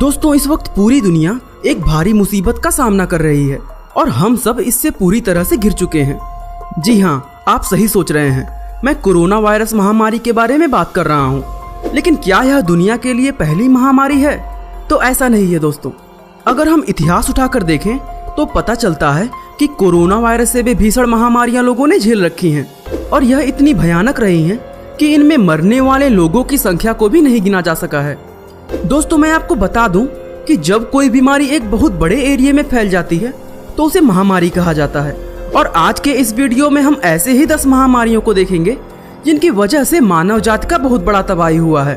दोस्तों, इस वक्त पूरी दुनिया एक भारी मुसीबत का सामना कर रही है और हम सब इससे पूरी तरह से घिर चुके हैं। जी हाँ, आप सही सोच रहे हैं, मैं कोरोना वायरस महामारी के बारे में बात कर रहा हूँ। लेकिन क्या यह दुनिया के लिए पहली महामारी है? तो ऐसा नहीं है दोस्तों। अगर हम इतिहास उठाकर देखें तो पता चलता है कि कोरोना वायरस से भी भीषण महामारियां लोगों ने झेल रखी हैं और यह इतनी भयानक रही हैं कि इनमें मरने वाले लोगों की संख्या को भी नहीं गिना जा सका है। दोस्तों, मैं आपको बता दूं कि जब कोई बीमारी एक बहुत बड़े एरिया में फैल जाती है तो उसे महामारी कहा जाता है। और आज के इस वीडियो में हम ऐसे ही 10 महामारियों को देखेंगे जिनकी वजह से मानव जाति का बहुत बड़ा तबाही हुआ है।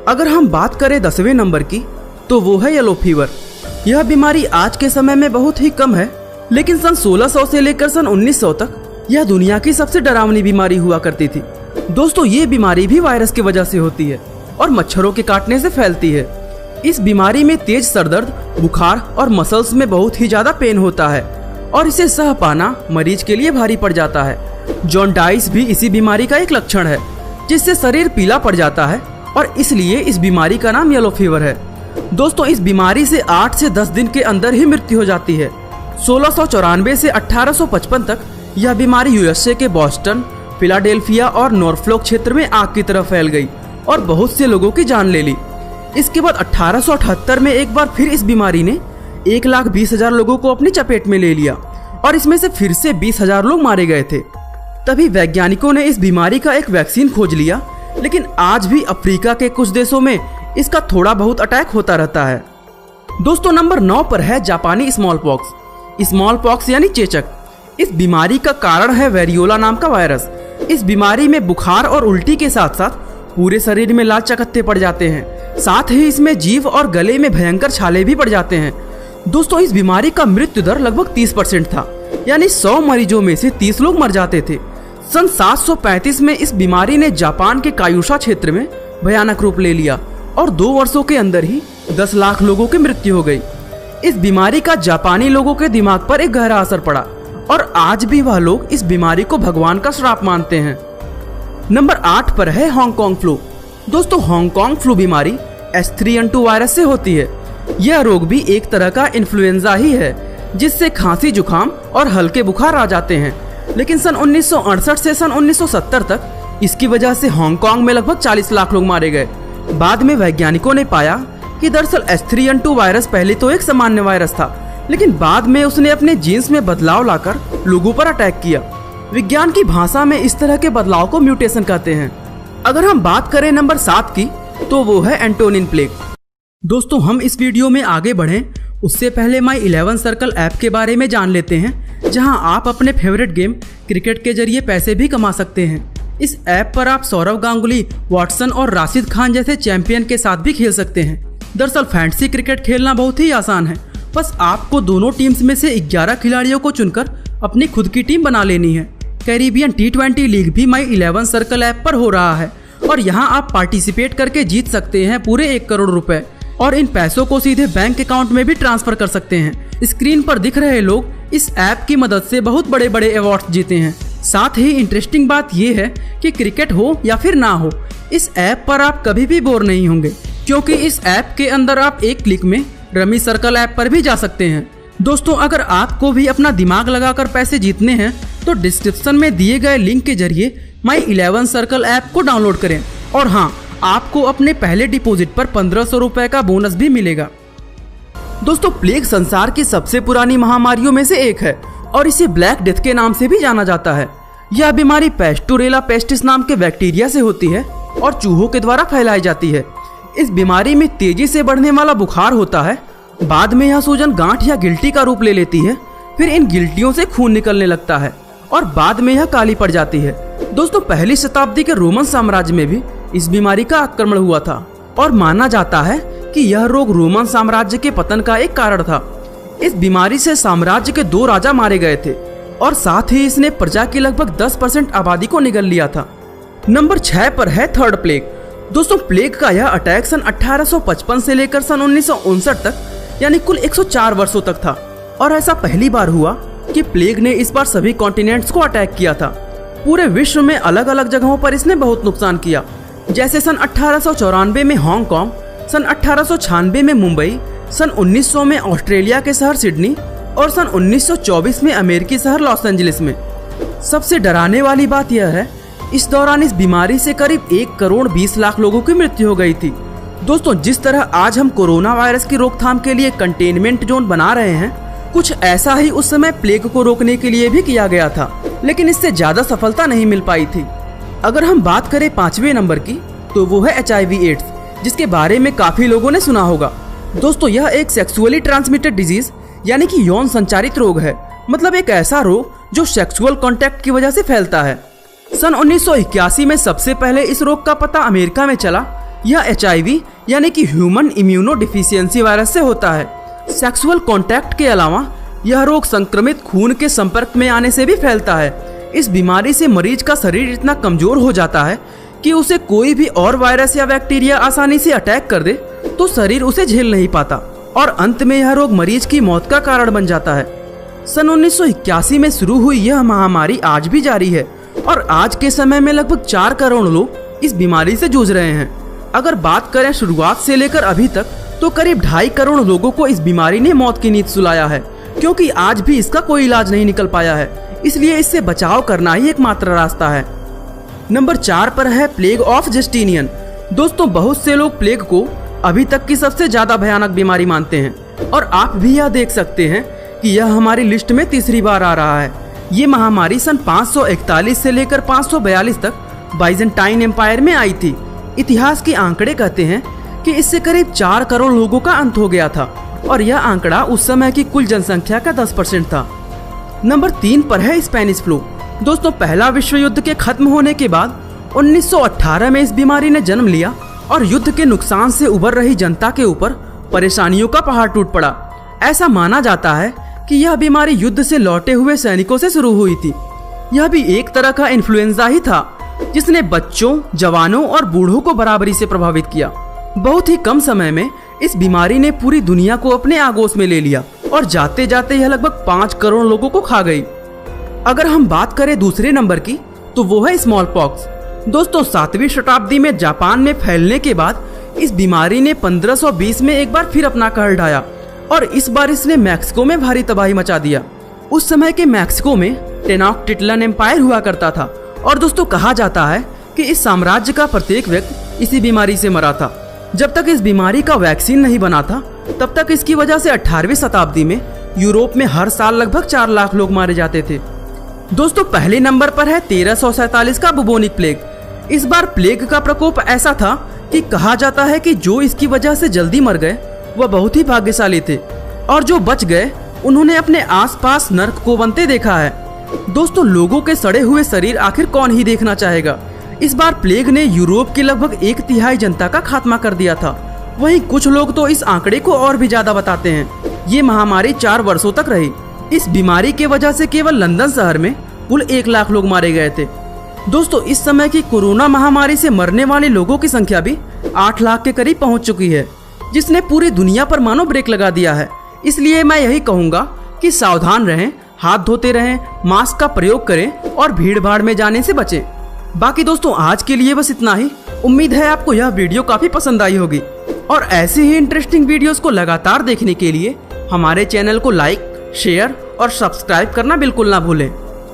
अगर हम बात करें 10वें नंबर की तो वो है येलो फीवर। यह बीमारी आज के समय में बहुत ही कम है, लेकिन सन 1600 से लेकर सन 1900 तक यह दुनिया की सबसे डरावनी बीमारी हुआ करती थी। दोस्तों, ये बीमारी भी वायरस की वजह से होती है और मच्छरों के काटने से फैलती है। इस बीमारी में तेज सरदर्द, बुखार और मसल्स में बहुत ही ज्यादा पेन होता है और इसे सह पाना मरीज के लिए भारी पड़ जाता है। जॉन्डाइस भी इसी बीमारी का एक लक्षण है, जिससे शरीर पीला पड़ जाता है और इसलिए इस बीमारी का नाम येलो फीवर है। दोस्तों, इस बीमारी से 8 से 10 दिन के अंदर ही मृत्यु हो जाती है। 1694 से 1855 तक यह बीमारी यूएसए के बॉस्टन, फिलाडेल्फिया और नॉर्फोक क्षेत्र में आग की तरह फैल गई और बहुत से लोगों की जान ले ली। इसके बाद 1878 में एक बार फिर इस बीमारी ने 1,20,000 लोगों को अपनी चपेट में ले लिया और इसमें से फिर से 20,000 लोग मारे गए थे। तभी वैज्ञानिकों ने इस बीमारी का एक वैक्सीन खोज लिया, लेकिन आज भी अफ्रीका के कुछ देशों में इसका थोड़ा बहुत अटैक होता रहता है। दोस्तों, नंबर 9 पर है जापानी स्मॉल पॉक्स। स्मॉल पॉक्स यानी चेचक। इस बीमारी का कारण है वेरियोला नाम का वायरस। इस बीमारी में बुखार और उल्टी के साथ साथ पूरे शरीर में लाल चकत्ते पड़ जाते हैं। साथ ही इसमें जीभ और गले में भयंकर छाले भी पड़ जाते हैं। दोस्तों, इस बीमारी का मृत्यु दर लगभग 30% था, यानी 100 मरीजों में से 30 लोग मर जाते थे। सन 735 में इस बीमारी ने जापान के कायुशा क्षेत्र में भयानक रूप ले लिया और 2 वर्षों के अंदर ही 10 लाख लोगों की मृत्यु हो गई। इस बीमारी का जापानी लोगों के दिमाग पर एक गहरा असर पड़ा और आज भी वह लोग इस बीमारी को भगवान का श्राप मानते हैं। नंबर 8 पर है हांगकांग फ्लू। दोस्तों, हांगकांग फ्लू बीमारी H3N2 वायरस से होती है। यह रोग भी एक तरह का इन्फ्लुएंजा ही है, जिससे खांसी, जुकाम और हल्के बुखार आ जाते हैं। लेकिन सन 1968 से सन 1970 तक इसकी वजह से हांगकांग में लगभग 40 लाख लोग मारे गए। बाद में वैज्ञानिकों ने पाया कि दरअसल H3N2 वायरस पहले तो एक सामान्य वायरस था, लेकिन बाद में उसने अपने जीन्स में बदलाव लाकर लोगों पर अटैक किया। विज्ञान की भाषा में इस तरह के बदलाव को म्यूटेशन कहते हैं। अगर हम बात करें नंबर 7 की तो वो है एंटोनिन प्लेग। दोस्तों, हम इस वीडियो में आगे बढ़ें उससे पहले माई 11 सर्कल ऐप के बारे में जान लेते हैं, जहां आप अपने फेवरेट गेम क्रिकेट के जरिए पैसे भी कमा सकते हैं। इस ऐप पर आप सौरव गांगुली, वाटसन और राशिद खान जैसे चैंपियन के साथ भी खेल सकते हैं। दरअसल फैंटेसी क्रिकेट खेलना बहुत ही आसान है। बस आपको दोनों टीम्स में से 11 खिलाड़ियों को चुनकर अपनी खुद की टीम बना लेनी है। कैरिबियन T20 लीग भी माई 11 सर्कल ऐप पर हो रहा है और यहाँ आप पार्टिसिपेट करके जीत सकते हैं पूरे 1 करोड़ रुपए और इन पैसों को सीधे बैंक अकाउंट में भी ट्रांसफर कर सकते हैं। स्क्रीन पर दिख रहे लोग इस ऐप की मदद से बहुत बड़े बड़े अवार्ड जीते हैं। साथ ही इंटरेस्टिंग बात यह है कि क्रिकेट हो या फिर ना हो, इस ऐप पर आप कभी भी बोर नहीं होंगे, क्योंकि इस ऐप के अंदर आप एक क्लिक में रमी सर्कल ऐप पर भी जा सकते हैं। दोस्तों, अगर आपको भी अपना दिमाग लगाकर पैसे जीतने हैं तो डिस्क्रिप्शन में दिए गए लिंक के जरिए माई 11 सर्कल ऐप को डाउनलोड करें और हाँ, आपको अपने पहले डिपॉजिट पर 1500 रुपए का बोनस भी मिलेगा। दोस्तों, प्लेग संसार की सबसे पुरानी महामारियों में से एक है और इसे ब्लैक डेथ के नाम से भी जाना जाता है। यह बीमारी पेस्टोरेला पेस्टिस नाम के बैक्टीरिया से होती है और चूहों के द्वारा फैलाई जाती है। इस बीमारी में तेजी से बढ़ने वाला बुखार होता है। बाद में यह सूजन गांठ या गिल्टी का रूप ले लेती है। फिर इन गिल्टियों से खून निकलने लगता है और बाद में यह काली पड़ जाती है। दोस्तों, पहली शताब्दी के रोमन साम्राज्य में भी इस बीमारी का आक्रमण हुआ था और माना जाता है कि यह रोग रोमन साम्राज्य के पतन का एक कारण था। इस बीमारी से साम्राज्य के 2 राजा मारे गए थे और साथ ही इसने प्रजा की लगभग 10% आबादी को निगल लिया था। नंबर 6 पर है थर्ड प्लेग। दोस्तों, प्लेग का यह अटैक सन 1855 से लेकर सन 1959 तक, यानी कुल 104 वर्षों तक था और ऐसा पहली बार हुआ कि प्लेग ने इस बार सभी कॉन्टिनेंट्स को अटैक किया था। पूरे विश्व में अलग अलग जगहों पर इसने बहुत नुकसान किया। जैसे सन 1894 में हांगकांग, सन 1896 में मुंबई, सन 1900 में ऑस्ट्रेलिया के शहर सिडनी और सन 1924 में अमेरिकी शहर लॉस एंजलिस में। सबसे डराने वाली बात यह है, इस दौरान इस बीमारी से करीब 1 करोड़ 20 लाख लोगों की मृत्यु हो गई थी। दोस्तों, जिस तरह आज हम कोरोना वायरस की रोकथाम के लिए कंटेनमेंट जोन बना रहे हैं, कुछ ऐसा ही उस समय प्लेग को रोकने के लिए भी किया गया था, लेकिन इससे ज्यादा सफलता नहीं मिल पाई थी। अगर हम बात करें 5वें नंबर की, तो वो है HIV एड्स, जिसके बारे में काफी लोगों ने सुना होगा। दोस्तों, यह एक सेक्सुअली ट्रांसमिटेड डिजीज यानी कि यौन संचारित रोग है। मतलब एक ऐसा रोग जो सेक्सुअल कांटेक्ट की वजह से फैलता है। सन 1981 में सबसे पहले इस रोग का पता अमेरिका में चला। यह HIV यानी कि ह्यूमन इम्यूनो डिफिशियंसी वायरस से होता है। सेक्सुअल कांटेक्ट के अलावा यह रोग संक्रमित खून के संपर्क में आने से भी फैलता है। इस बीमारी से मरीज का शरीर इतना कमजोर हो जाता है कि उसे कोई भी और वायरस या बैक्टीरिया आसानी से अटैक कर दे तो शरीर उसे झेल नहीं पाता और अंत में यह रोग मरीज की मौत का कारण बन जाता है। सन 1981 में शुरू हुई यह महामारी आज भी जारी है और आज के समय में लगभग 4 करोड़ लोग इस बीमारी से जूझ रहे हैं। अगर बात करें शुरुआत से लेकर अभी तक, तो करीब 2.5 करोड़ लोगों को इस बीमारी ने मौत की नींद सुलाया है, क्योंकि आज भी इसका कोई इलाज नहीं निकल पाया है। इसलिए इससे बचाव करना ही एकमात्र रास्ता है। नंबर 4 पर है प्लेग ऑफ जस्टिनियन। दोस्तों, बहुत से लोग प्लेग को अभी तक की सबसे ज्यादा भयानक बीमारी मानते हैं और आप भी यह देख सकते हैं कि यह हमारी लिस्ट में तीसरी बार आ रहा है। ये महामारी सन 541 से लेकर 542 तक बाइजेंटाइन एम्पायर में आई थी। इतिहास के आंकड़े कहते हैं कि इससे करीब 4 करोड़ लोगों का अंत हो गया था और यह आंकड़ा उस समय की कुल जनसंख्या का 10% था। नंबर 3 पर है स्पेनिश फ्लू। दोस्तों, पहला विश्व युद्ध के खत्म होने के बाद 1918 में इस बीमारी ने जन्म लिया और युद्ध के नुकसान से उबर रही जनता के ऊपर परेशानियों का पहाड़ टूट पड़ा। ऐसा माना जाता है कि यह बीमारी युद्ध से लौटे हुए सैनिकों से शुरू हुई थी। यह भी एक तरह का इन्फ्लुएंजा ही था, जिसने बच्चों, जवानों और बूढ़ों को बराबरी से प्रभावित किया। बहुत ही कम समय में इस बीमारी ने पूरी दुनिया को अपने आगोश में ले लिया और जाते जाते यह लगभग 5 करोड़ लोगों को खा गई। अगर हम बात करें दूसरे नंबर की, तो वो है स्मॉल पॉक्स। दोस्तों, 7वीं शताब्दी में जापान में फैलने के बाद इस बीमारी ने 1520 में एक बार फिर अपना कहर ढाया और इस बार इसने मैक्सिको में भारी तबाही मचा दिया। उस समय के मैक्सिको में टेनॉक्टिटलन एम्पायर हुआ करता था और दोस्तों, कहा जाता है कि इस साम्राज्य का प्रत्येक व्यक्ति इसी बीमारी से मरा था। जब तक इस बीमारी का वैक्सीन नहीं बना था, तब तक इसकी वजह से 18वीं शताब्दी में यूरोप में हर साल लगभग 4 लाख लोग मारे जाते थे। दोस्तों, पहले नंबर पर है 1347 का बुबोनिक प्लेग। इस बार प्लेग का प्रकोप ऐसा था कि कहा जाता है कि जो इसकी वजह से जल्दी मर गए वह बहुत ही भाग्यशाली थे और जो बच गए उन्होंने अपने आसपास नर्क को बनते देखा है। दोस्तों, लोगों के सड़े हुए शरीर आखिर कौन ही देखना चाहेगा। इस बार प्लेग ने यूरोप की लगभग 1/3 जनता का खात्मा कर दिया था। वहीं कुछ लोग तो इस आंकड़े को और भी ज्यादा बताते हैं। ये महामारी 4 वर्षों तक रही। इस बीमारी की वजह से केवल लंदन शहर में कुल 1 लाख लोग मारे गए थे। दोस्तों, इस समय की कोरोना महामारी से मरने वाले लोगों की संख्या भी 8 लाख के करीब पहुंच चुकी है, जिसने पूरी दुनिया पर मानो ब्रेक लगा दिया है। इसलिए मैं यही कहूंगा कि सावधान रहें, हाथ धोते रहें, मास्क का प्रयोग करें और भीड़ भाड़ में जाने से बचें। बाकी दोस्तों, आज के लिए बस इतना ही। उम्मीद है आपको यह वीडियो काफी पसंद आई होगी और ऐसे ही इंटरेस्टिंग वीडियोस को लगातार देखने के लिए हमारे चैनल को लाइक, शेयर और सब्सक्राइब करना बिल्कुल ना भूलें।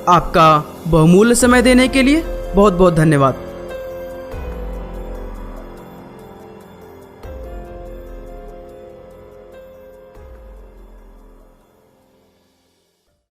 आपका बहुमूल्य समय देने के लिए बहुत बहुत धन्यवाद।